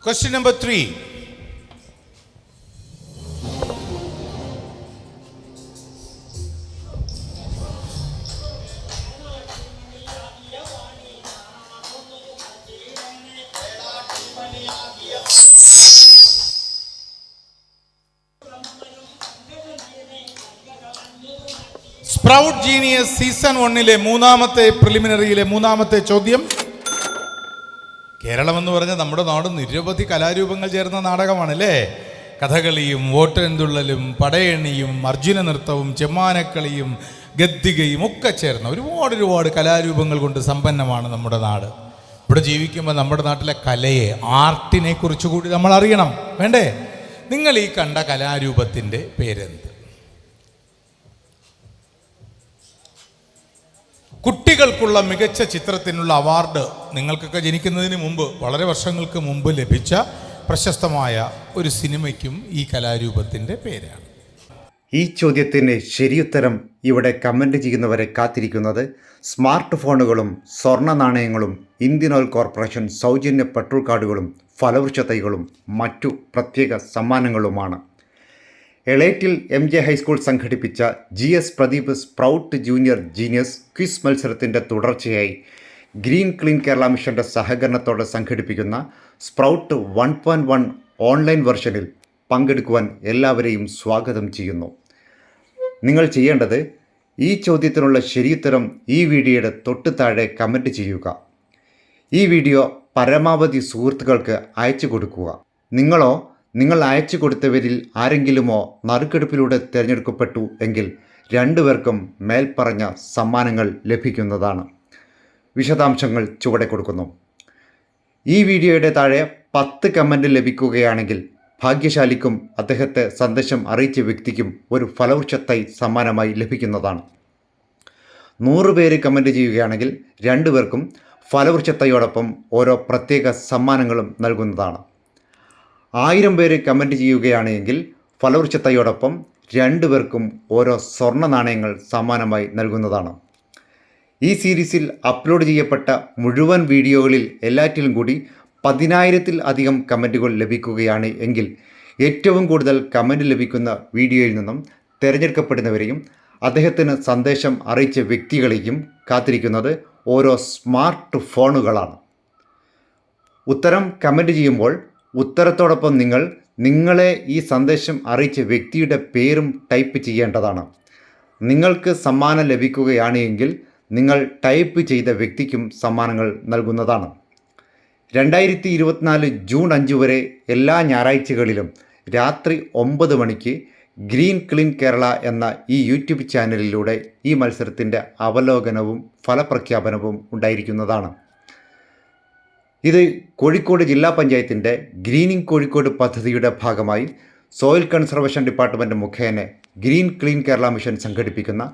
Question number 3. Sprout genius season 1-ലെ മൂന്നാമത്തെ പ്രിലിമിനറിയിലെ മൂന്നാമത്തെ ചോദ്യം. കേരളം എന്ന് പറഞ്ഞാൽ നമ്മുടെ നാട് നിരവധി കലാരൂപങ്ങൾ ചേർന്ന നാടകമാണ് അല്ലേ? കഥകളിയും ഓട്ടൻതുള്ളലും പടയണിയും അർജുന നൃത്തവും ചെമ്മാനക്കളിയും ഗദ്ദികയും ഒക്കെ ചേർന്ന ഒരുപാട് കലാരൂപങ്ങൾ കൊണ്ട് സമ്പന്നമാണ് നമ്മുടെ നാട്. ഇവിടെ ജീവിക്കുമ്പോൾ നമ്മുടെ നാട്ടിലെ കലയെ, ആർട്ടിനെ കുറിച്ച് കൂടി നമ്മൾ അറിയണം, വേണ്ടേ? നിങ്ങൾ ഈ കണ്ട കലാരൂപത്തിൻ്റെ പേരെന്ത്? കുട്ടികൾക്കുള്ള മികച്ച ചിത്രത്തിനുള്ള അവാർഡ് നിങ്ങൾക്കൊക്കെ ജനിക്കുന്നതിന് മുമ്പ്, വളരെ വർഷങ്ങൾക്ക് മുമ്പ് ലഭിച്ച പ്രശസ്തമായ ഒരു സിനിമയ്ക്കും ഈ കലാരൂപത്തിൻ്റെ പേരാണ്. ഈ ചോദ്യത്തിന് ശരിയുത്തരം ഇവിടെ കമൻ്റ് ചെയ്യുന്നവരെ കാത്തിരിക്കുന്നത് സ്മാർട്ട് ഫോണുകളും സ്വർണ്ണ നാണയങ്ങളും ഇന്ത്യൻ ഓയിൽ കോർപ്പറേഷൻ സൗജന്യ പെട്രോൾ കാർഡുകളും ഫലവൃക്ഷ തൈകളും മറ്റു പ്രത്യേക സമ്മാനങ്ങളുമാണ്. എളേറ്റിൽ MJ ഹൈസ്കൂൾ സംഘടിപ്പിച്ച GS Pradeep sprout junior genius quiz മത്സരത്തിൻ്റെ തുടർച്ചയായി ഗ്രീൻ ക്ലീൻ കേരള മിഷൻ്റെ സഹകരണത്തോടെ സംഘടിപ്പിക്കുന്ന സ്പ്രൗട്ട് 1.1 ഓൺലൈൻ വെർഷനിൽ പങ്കെടുക്കുവാൻ എല്ലാവരെയും സ്വാഗതം ചെയ്യുന്നു. നിങ്ങൾ ചെയ്യേണ്ടത് ഈ ചോദ്യത്തിനുള്ള ശരിയുത്തരം ഈ വീഡിയോയുടെ തൊട്ട് താഴെ കമൻറ്റ് ചെയ്യുക. ഈ വീഡിയോ പരമാവധി സുഹൃത്തുക്കൾക്ക് അയച്ചു കൊടുക്കുക. നിങ്ങൾ അയച്ചു കൊടുത്തവരിൽ ആരെങ്കിലുമോ നറുക്കെടുപ്പിലൂടെ തിരഞ്ഞെടുക്കപ്പെട്ടു എങ്കിൽ 2 പേർക്കും മേൽപ്പറഞ്ഞ സമ്മാനങ്ങൾ ലഭിക്കുന്നതാണ്. വിശദാംശങ്ങൾ ചുവടെ കൊടുക്കുന്നു. ഈ വീഡിയോയുടെ താഴെ 10 കമൻറ്റ് ലഭിക്കുകയാണെങ്കിൽ ഭാഗ്യശാലിക്കും അദ്ദേഹത്തെ സന്ദേശം അറിയിച്ച വ്യക്തിക്കും ഒരു ഫലവൃക്ഷ തൈ സമ്മാനമായി ലഭിക്കുന്നതാണ്. 100 പേര് കമൻറ്റ് ചെയ്യുകയാണെങ്കിൽ 2 പേർക്കും ഫലവൃക്ഷ തൈയോടൊപ്പം ഓരോ പ്രത്യേക സമ്മാനങ്ങളും നൽകുന്നതാണ്. 1000 പേര് കമൻറ്റ് ചെയ്യുകയാണെങ്കിൽ ഫലവൃക്ഷ തൈയോടൊപ്പം 2 പേർക്കും ഓരോ സ്വർണ്ണ നാണയങ്ങൾ സമ്മാനമായി നൽകുന്നതാണ്. ഈ സീരീസിൽ അപ്ലോഡ് ചെയ്യപ്പെട്ട മുഴുവൻ വീഡിയോകളിൽ എല്ലാറ്റിലും കൂടി 10,000-ൽ അധികം കമൻറ്റുകൾ ലഭിക്കുകയാണ് എങ്കിൽ ഏറ്റവും കൂടുതൽ കമൻറ്റ് ലഭിക്കുന്ന വീഡിയോയിൽ നിന്നും തിരഞ്ഞെടുക്കപ്പെടുന്നവരെയും അദ്ദേഹത്തിന് സന്ദേശം അറിയിച്ച വ്യക്തികളെയും കാത്തിരിക്കുന്നത് ഓരോ സ്മാർട്ട് ഫോണുകളാണ്. ഉത്തരം കമൻറ്റ് ചെയ്യുമ്പോൾ ഉത്തരത്തോടൊപ്പം നിങ്ങളെ ഈ സന്ദേശം അറിയിച്ച വ്യക്തിയുടെ പേരും ടൈപ്പ് ചെയ്യേണ്ടതാണ്. നിങ്ങൾക്ക് സമ്മാനം ലഭിക്കുകയാണ് എങ്കിൽ നിങ്ങൾ ടൈപ്പ് ചെയ്ത വ്യക്തിക്കും സമ്മാനങ്ങൾ നൽകുന്നതാണ്. 2024 ജൂൺ 5 വരെ എല്ലാ ഞായറാഴ്ചകളിലും രാത്രി 9 മണിക്ക് ഗ്രീൻ ക്ലീൻ കേരള എന്ന ഈ യൂട്യൂബ് ചാനലിലൂടെ ഈ മത്സരത്തിൻ്റെ അവലോകനവും ഫലപ്രഖ്യാപനവും ഉണ്ടായിരിക്കുന്നതാണ്. ഇത് കോഴിക്കോട് ജില്ലാ പഞ്ചായത്തിൻ്റെ ഗ്രീനിങ് കോഴിക്കോട് പദ്ധതിയുടെ ഭാഗമായി സോയിൽ കൺസർവേഷൻ ഡിപ്പാർട്ട്മെൻറ്റ് മുഖേന ഗ്രീൻ ക്ലീൻ കേരള മിഷൻ സംഘടിപ്പിക്കുന്ന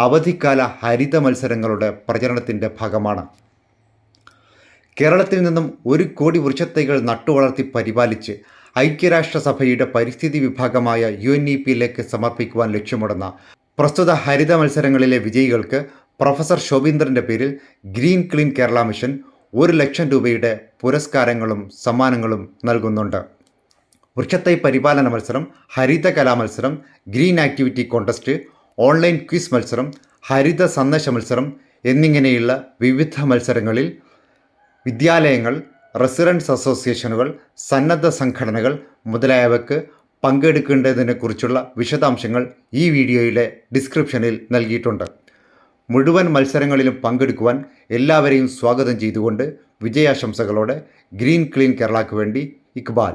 അവധിക്കാല ഹരിത മത്സരങ്ങളുടെ പ്രചരണത്തിൻ്റെ ഭാഗമാണ്. കേരളത്തിൽ നിന്നും 1 കോടി വൃക്ഷത്തൈകൾ നട്ടുവളർത്തി പരിപാലിച്ച് ഐക്യരാഷ്ട്രസഭയുടെ പരിസ്ഥിതി വിഭാഗമായ UNEP-യിലേക്ക് സമർപ്പിക്കുവാൻ ലക്ഷ്യമിടുന്ന പ്രസ്തുത ഹരിത മത്സരങ്ങളിലെ വിജയികൾക്ക് പ്രൊഫസർ ശോഭീന്ദ്രൻ്റെ പേരിൽ ഗ്രീൻ ക്ലീൻ കേരള മിഷൻ 1 ലക്ഷം രൂപയുടെ പുരസ്കാരങ്ങളും സമ്മാനങ്ങളും നൽകുന്നുണ്ട്. വൃക്ഷത്തൈ പരിപാലന മത്സരം, ഹരിത കലാമത്സരം, green activity contest, online quiz മത്സരം, ഹരിത സന്ദേശ മത്സരം എന്നിങ്ങനെയുള്ള വിവിധ മത്സരങ്ങളിൽ വിദ്യാലയങ്ങൾ, റെസിഡൻസ് അസോസിയേഷനുകൾ, സന്നദ്ധ സംഘടനകൾ മുതലായവയ്ക്ക് പങ്കെടുക്കേണ്ടതിനെക്കുറിച്ചുള്ള വിശദാംശങ്ങൾ ഈ വീഡിയോയിലെ ഡിസ്ക്രിപ്ഷനിൽ നൽകിയിട്ടുണ്ട്. മുഴുവൻ മത്സരങ്ങളിലും പങ്കെടുക്കുവാൻ എല്ലാവരെയും സ്വാഗതം ചെയ്തുകൊണ്ട് വിജയാശംസകളോടെ ഗ്രീൻ ക്ലീൻ കേരളയ്ക്ക് വേണ്ടി ഇക്ബാൽ.